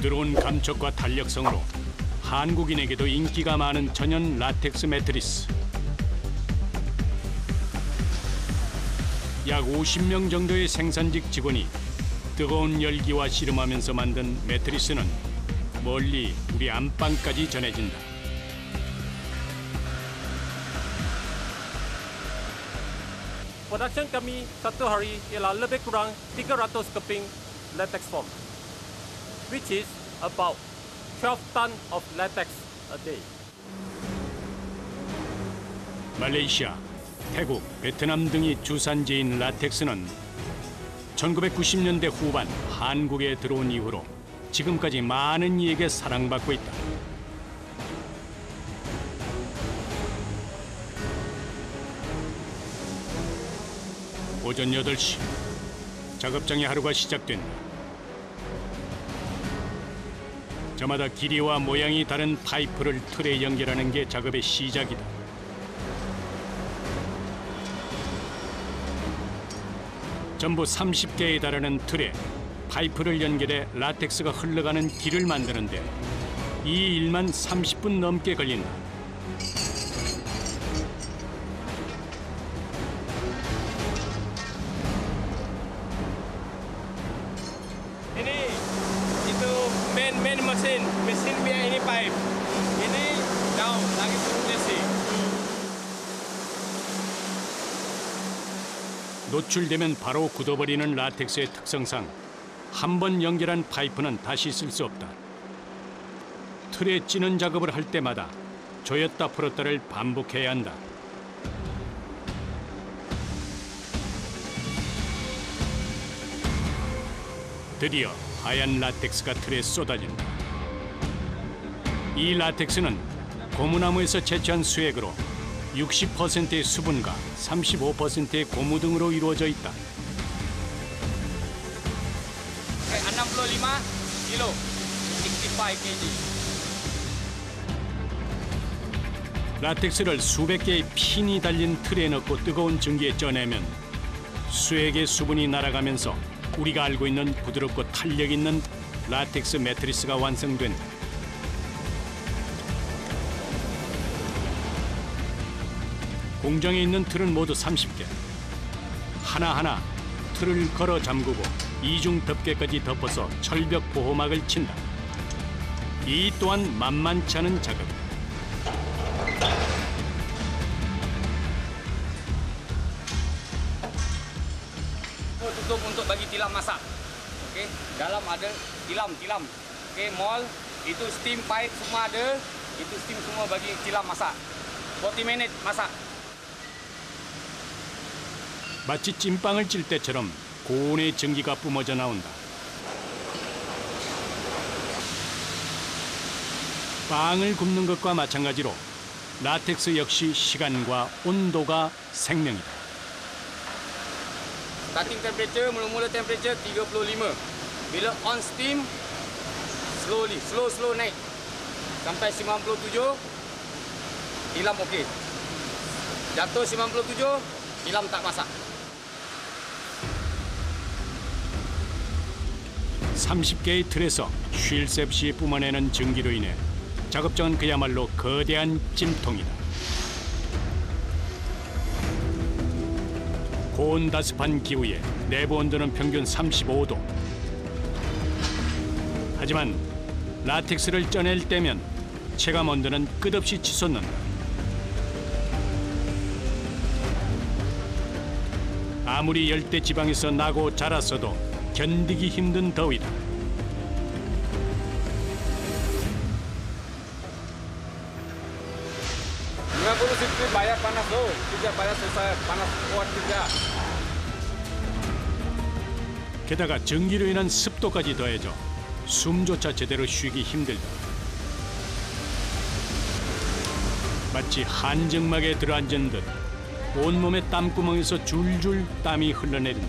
부드러운 감촉과 탄력성으로 한국인에게도 인기가 많은 천연 라텍스 매트리스. 약 50명 정도의 생산직 직원이 뜨거운 열기와 씨름하면서 만든 매트리스는 멀리 우리 안방까지 전해진다. Production kami satu hari ialah lebih kurang 300 keping latex foam, which is about 12 tons of latex a day. 말레이시아, 태국, 베트남 등이 주산지인 라텍스는 1990년대 후반 한국에 들어온 이후로 지금까지 많은 이에게 사랑받고 있다. 오전 8시, 작업장의 하루가 시작된다. 저마다 길이와 모양이 다른 파이프를 틀에 연결하는 게 작업의 시작이다. 전부 30개에 달하는 틀에 파이프를 연결해 라텍스가 흘러가는 길을 만드는데 이 일만 30분 넘게 걸린다. Ini itu main mesin biar ini pipe. Ini down lagi turun sih. 노출되면 바로 굳어버리는 라텍스의 특성상 한 번 연결한 파이프는 다시 쓸 수 없다. 틀에 찌는 작업을 할 때마다 조였다 풀었다를 반복해야 한다. 드디어 하얀 라텍스가 틀에 쏟아진다. 이 라텍스는 고무나무에서 채취한 수액으로 60%의 수분과 35%의 고무 등으로 이루어져 있다. 65 kilo, 65 kg. 라텍스를 수백 개의 핀이 달린 틀에 넣고 뜨거운 전기에 쪄내면 수액의 수분이 날아가면서 우리가 알고 있는 부드럽고 탄력 있는 라텍스 매트리스가 완성된다. 공장에 있는 틀은 모두 30개. 하나하나 틀을 걸어 잠그고 이중 덮개까지 덮어서 철벽 보호막을 친다. 이 또한 만만치 않은 작업이다. Tutup untuk bagi tilam masak. Okey, dalam ada tilam. Okey, mall itu steam pipe semua ada. Itu steam semua bagi tilam masak. 40 minit masak. 마치 찐빵을 찔 때처럼 고온의 전기가 뿜어져 나온다. 빵을 굽는 것과 마찬가지로 라텍스 역시 시간과 온도가 생명이다. Starting temperature, mula-mula temperature 35. Bila on steam, slow naik. Sampai 97, tilam okey. Jatuh 97, tilam tak masak. 30개의 틀에서 쉴 새 없이 뿜어내는 전기로 인해 작업장은 그야말로 거대한 찜통이다. 고온다습한 기후에 내부 온도는 평균 35도. 하지만 라텍스를 쪄낼 때면 체감 온도는 끝없이 치솟는다. 아무리 열대 지방에서 나고 자랐어도 견디기 힘든 더위다. Banyak panas tu, juga panas selesai, panas kuat juga. 게다가 전기로 인한 습도까지 더해져 숨조차 제대로 쉬기 힘들다. 마치 한정막에 들어앉은 듯 온몸의 땀구멍에서 줄줄 땀이 흘러내린다.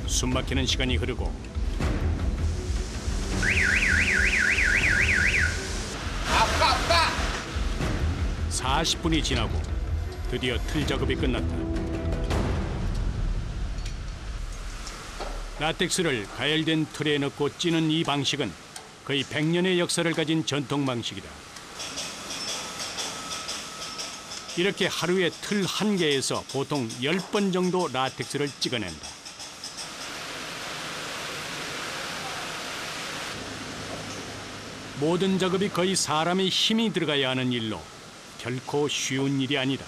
숨막히는 시간이 흐르고 40분이 지나고 드디어 틀 작업이 끝났다. 라텍스를 가열된 틀에 넣고 찌는 이 방식은 거의 100년의 역사를 가진 전통 방식이다. 이렇게 하루에 틀 한 개에서 보통 10번 정도 라텍스를 찍어낸다. 모든 작업이 거의 사람의 힘이 들어가야 하는 일로 결코 쉬운 일이 아니다.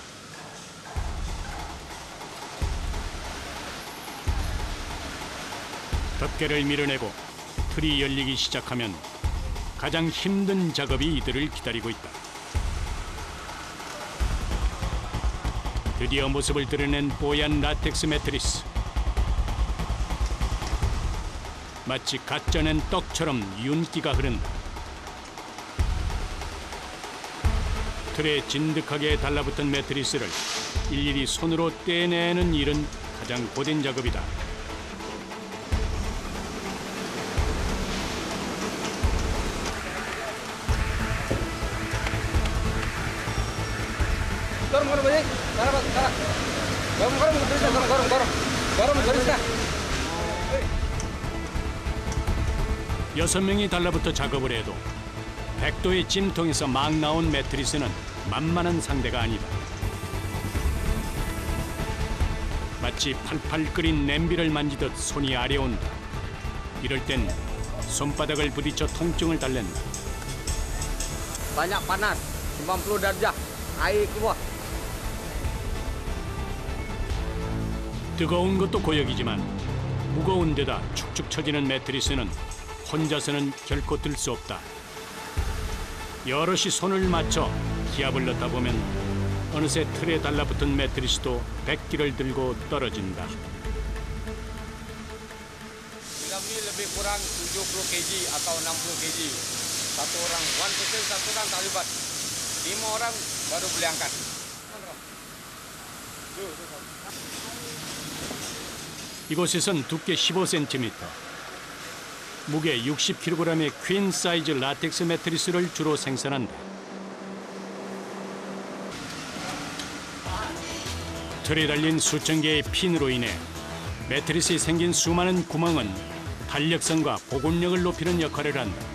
덮개를 밀어내고 틀이 열리기 시작하면 가장 힘든 작업이 이들을 기다리고 있다. 드디어 모습을 드러낸 뽀얀 라텍스 매트리스. 마치 갓 쪄낸 떡처럼 윤기가 흐른다. 틀에 진득하게 달라붙은 매트리스를 일일이 손으로 떼내는 일은 가장 고된 작업이다. 여섯 명이 달라붙어 작업을 해도 100도의 찜통에서 막 나온 매트리스는 만만한 상대가 아니다. 마치 팔팔 끓인 냄비를 만지듯 손이 아려온다. 이럴 땐 손바닥을 부딪혀 통증을 달랜다. Banyak panas, 90 derajat, air keluar. 뜨거운 것도 고역이지만 무거운 데다 축축 처지는 매트리스는 혼자서는 결코 들 수 없다. 여럿이 손을 맞춰 기압을 넣다 보면 어느새 틀에 달라붙은 매트리스도 100기를 들고 떨어진다. Tilam ni lebih kurang 70 kg atau 60 kg. Satu orang, one person satu orang terlibat. 5 orang baru boleh angkat. 이곳에선 두께 15cm, 무게 60kg의 퀸 사이즈 라텍스 매트리스를 주로 생산한다. 틀에 달린 수천 개의 핀으로 인해 매트리스에 생긴 수많은 구멍은 탄력성과 보급력을 높이는 역할을 한다.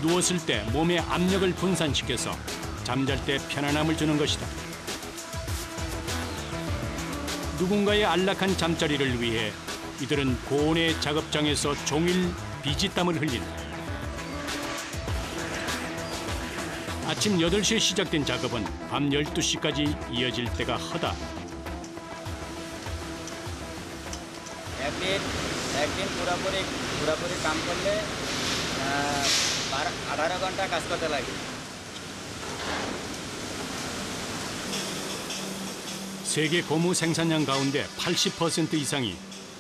누웠을 때 몸의 압력을 분산시켜서 잠잘 때 편안함을 주는 것이다. 누군가의 안락한 잠자리를 위해 이들은 고온의 작업장에서 종일 비지땀을 흘린다. 아침 8시에 시작된 작업은 밤 12시까지 이어질 때가 허다. একদিন পুরোপুরি কাম করলে 18 ঘন্টা কাজ করতে লাগে। 세계 고무 생산량 가운데 80% 이상이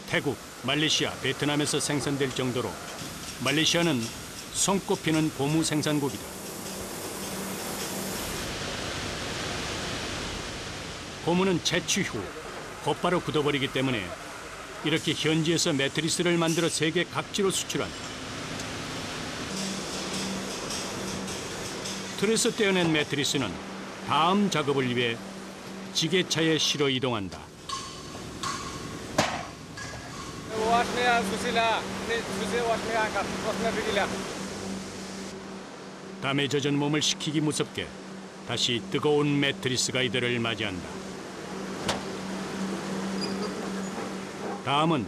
태국, 말레이시아, 베트남에서 생산될 정도로 말레이시아는 손꼽히는 고무 생산국이다. 고무는 채취 후 곧바로 굳어버리기 때문에 이렇게 현지에서 매트리스를 만들어 세계 각지로 수출한다. 틀에서 떼어낸 매트리스는 다음 작업을 위해 지게차에 실어 이동한다. 땀에 젖은 몸을 식히기 무섭게 다시 뜨거운 매트리스가 이들을 맞이한다. 다음은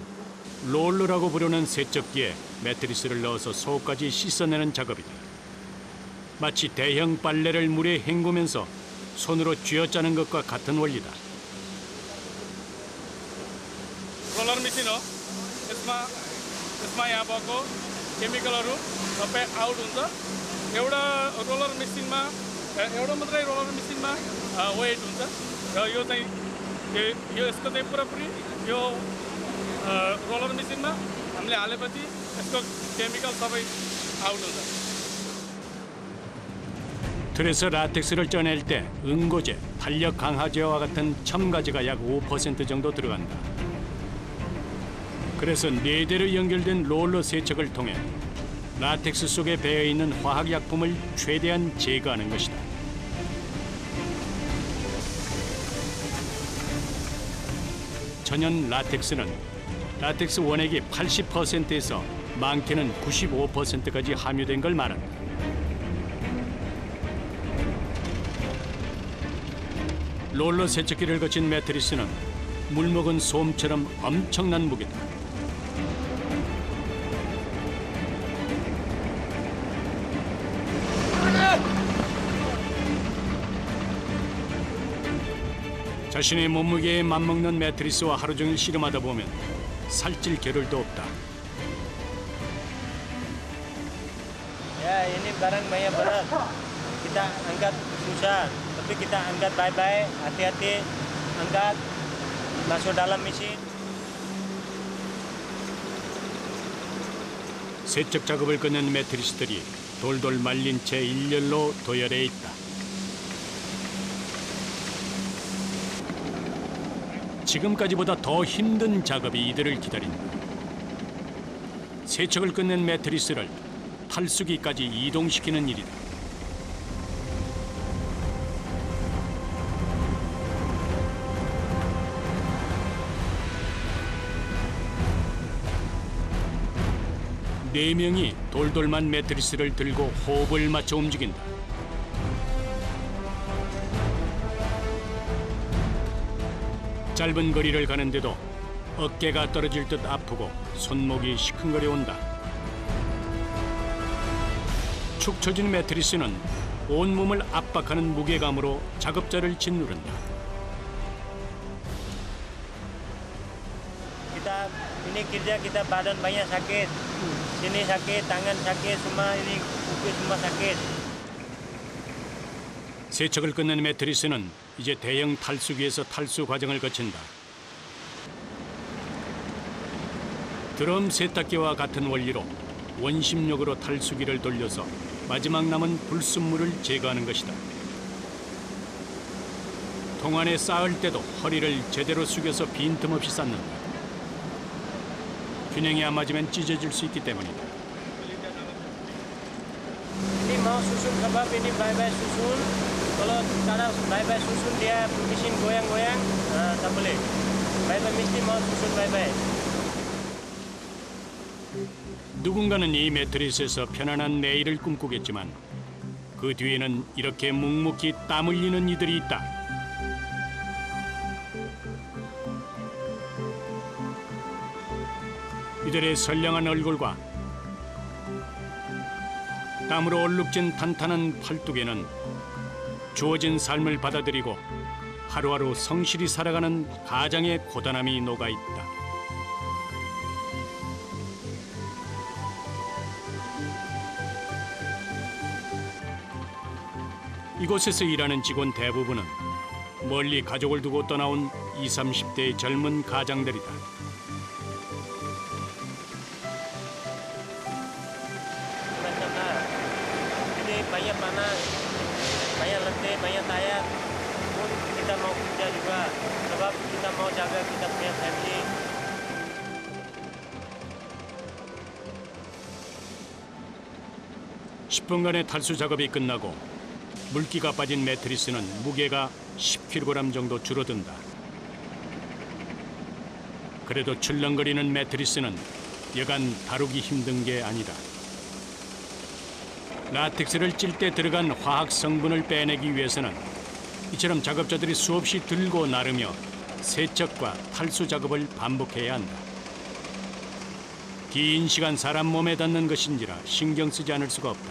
롤러라고 부르는 세척기에 매트리스를 넣어서 속까지 씻어내는 작업이다. 마치 대형 빨래를 물에 헹구면서 손으로 쥐어짜는 것과 같은 원리다. Roller machine हो यसमा यहाँ भएको केमिकलहरू सबै आउट हुन्छ एउटा रोलर मशीनमा एउटा मात्रै रोलर मशीनमा वेट हुन्छ र यो चाहिँ यसको चाहिँ पुरापुरी यो रोलर मशीनमा हामीले हालेपछि यसको केमिकल सबै आउट हुन्छ 틀에서 라텍스를 쪄낼 때 응고제, 탄력 강화제와 같은 첨가제가 약 5% 정도 들어간다. 그래서 4대로 연결된 롤러 세척을 통해 라텍스 속에 배어있는 화학약품을 최대한 제거하는 것이다. 천연 라텍스는 라텍스 원액이 80%에서 많게는 95%까지 함유된 걸 말한다. 롤러 세척기를 거친 매트리스는 물먹은 솜처럼 엄청난 무게다. 자신의 몸무게에 맞먹는 매트리스와 하루 종일 씨름하다 보면 살찔 겨를도 없다. Ya, ini barang banyak berat. Kita angkat susah, tapi kita angkat baik-baik, hati-hati angkat, masuk dalam mesin. 세척 작업을 끝낸 매트리스들이 돌돌 말린 채 일렬로 도열해 있다. 지금까지보다 더 힘든 작업이 이들을 기다린다. 세척을 끝낸 매트리스를 탈수기까지 이동시키는 일이다. 네 명이 돌돌만 매트리스를 들고 호흡을 맞춰 움직인다. 짧은 거리를 가는데도 어깨가 떨어질 듯 아프고 손목이 시큰거려 온다. 축 처진 매트리스는 온몸을 압박하는 무게감으로 작업자를 짓누른다. Kita ini kerja kita badan banyak sakit, sini sakit, tangan sakit, semua ini kuku semua sakit. 세척을 끝낸 매트리스는 이제 대형 탈수기에서 탈수 과정을 거친다. 드럼 세탁기와 같은 원리로 원심력으로 탈수기를 돌려서 마지막 남은 불순물을 제거하는 것이다. 동안에 쌓을 때도 허리를 제대로 숙여서 빈틈없이 쌓는다. 균형이 안 맞으면 찢어질 수 있기 때문이다. Ini mau susun kebab ini baik-baik susun. Kalau cara baik-baik susun dia mesin goyang-goyang, tak boleh. Baik-baik mesti mau susun baik-baik. 누군가는 이 매트리스에서 편안한 내일을 꿈꾸겠지만 그 뒤에는 이렇게 묵묵히 땀 흘리는 이들이 있다. 이들의 선량한 얼굴과 땀으로 얼룩진 탄탄한 팔뚝에는 주어진 삶을 받아들이고 하루하루 성실히 살아가는 가장의 고단함이 녹아있다. 이곳에서 일하는 직원 대부분은 멀리 가족을 두고 떠나온 20, 30대의 젊은 가장들이다. Ini banyak panas, banyak letih, banyak tayar. Pun kita mau kerja juga, sebab kita mau jaga kita punya family. 10분간의 탈수 작업이 끝나고 물기가 빠진 매트리스는 무게가 10kg 정도 줄어든다. 그래도 출렁거리는 매트리스는 여간 다루기 힘든 게 아니다. 라텍스를 찔 때 들어간 화학 성분을 빼내기 위해서는 이처럼 작업자들이 수없이 들고 나르며 세척과 탈수 작업을 반복해야 한다. 긴 시간 사람 몸에 닿는 것인지라 신경 쓰지 않을 수가 없다.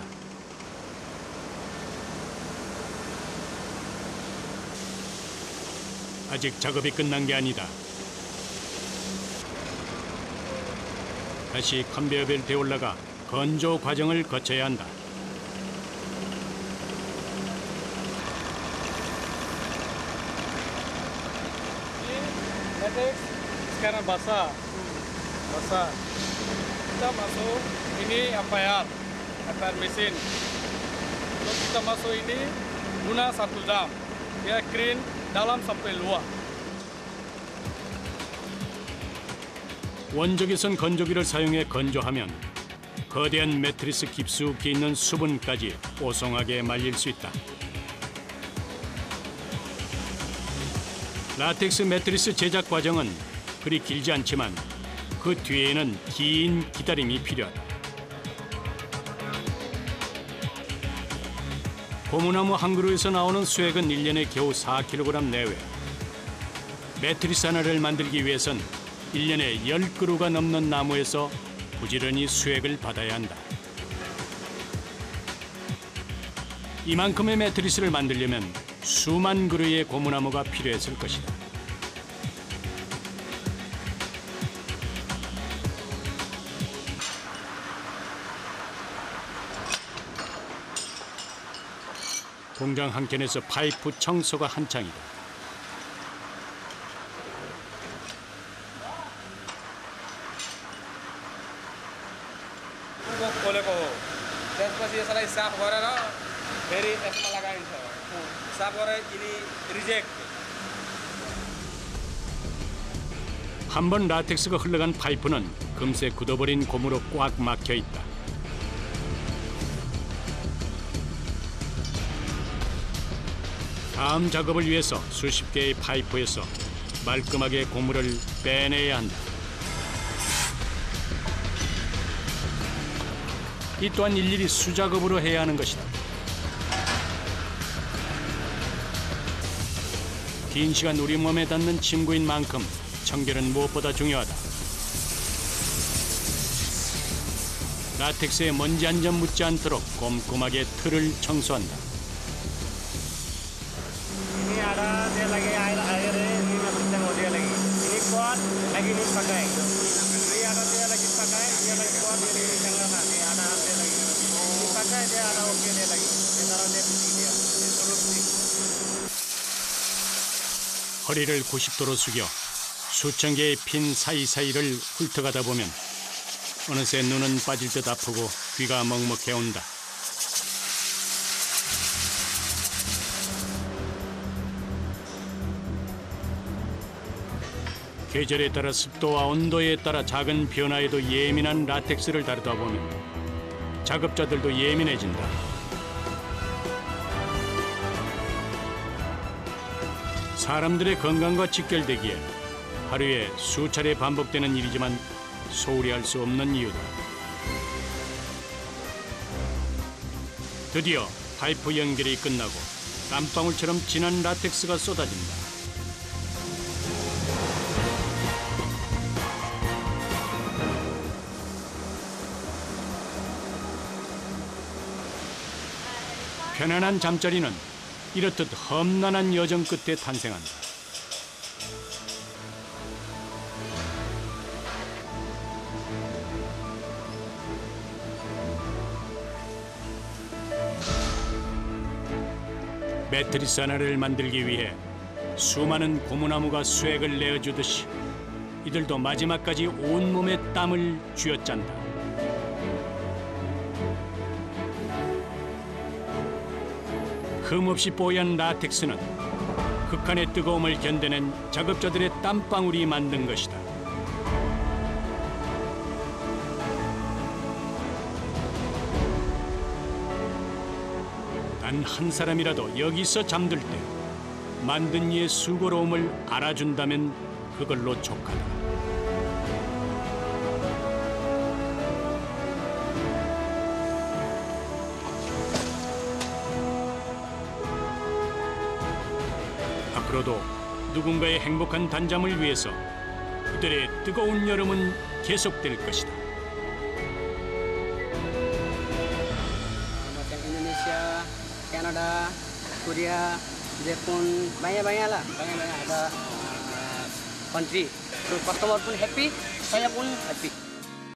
아직 작업이 끝난 게 아니다. 다시 컨베이어 벨트에 올라가 건조 과정을 거쳐야 한다. Latex sekarang basah, basah. Kita masuk ini air mesin. Terus kita masuk ini guna 1 jam. Dia clean dalam sampai luar. 원적외선 건조기를 사용해 건조하면 거대한 매트리스 깊숙이 있는 수분까지 뽀송하게 말릴 수 있다. 라텍스 매트리스 제작 과정은 그리 길지 않지만 그 뒤에는 긴 기다림이 필요하다. 고무나무 한 그루에서 나오는 수액은 1년에 겨우 4kg 내외. 매트리스 하나를 만들기 위해선 1년에 10그루가 넘는 나무에서 부지런히 수액을 받아야 한다. 이만큼의 매트리스를 만들려면 수만 그루의 고무나무가 필요했을 것이다. 공장 한켠에서 파이프 청소가 한창이다. boleh ko. Dan pasti selesai sap orang na, very esma lagain sa. Sap orang ini reject. 한 번 라텍스가 흘러간 파이프는 금세 굳어버린 고무로 꽉 막혀 있다. 다음 작업을 위해서 수십 개의 파이프에서 말끔하게 고무를 빼내야 한다. 이 또한 일일이 수작업으로 해야 하는 것이다. 긴 시간 우리 몸에 닿는 침구인 만큼 청결은 무엇보다 중요하다. 라텍스에 먼지 한 점 묻지 않도록 꼼꼼하게 틀을 청소한다. Ini ada dia lagi air ini masuknya mau dia lagi. Ini kuat lagi ini pakai. Ini ada dia lagi pakai, dia lagi kuat dia lagi jangan nanti ada dia lagi. Ini pakai dia ada oke dia lagi. Dia taruh dia pusing dia. Dia suruh pusing. 허리를 90도로 숙여 수천 개의 핀 사이사이를 훑어가다 보면 어느새 눈은 빠질 듯 아프고 귀가 먹먹해 온다. 계절에 따라 습도와 온도에 따라 작은 변화에도 예민한 라텍스를 다루다 보면 작업자들도 예민해진다. 사람들의 건강과 직결되기에 하루에 수차례 반복되는 일이지만 소홀히 할 수 없는 이유다. 드디어 파이프 연결이 끝나고 땀방울처럼 진한 라텍스가 쏟아진다. 편안한 잠자리는 이렇듯 험난한 여정 끝에 탄생한다. 매트리스 하나를 만들기 위해 수많은 고무나무가 수액을 내어주듯이 이들도 마지막까지 온몸에 땀을 쥐어짠다. 흠없이 뽀얀 라텍스는 극한의 뜨거움을 견뎌낸 작업자들의 땀방울이 만든 것이다. 단 한 사람이라도 여기서 잠들 때 만든 이의 수고로움을 알아준다면 그걸로 족하다. 앞으로도 누군가의 행복한 단잠을 위해서 그들의 뜨거운 여름은 계속될 것이다. Macam Indonesia, Kanada, Korea, Jepun, banyak-banyak lah, banyak-banyak ada country. So customer pun happy, saya pun happy.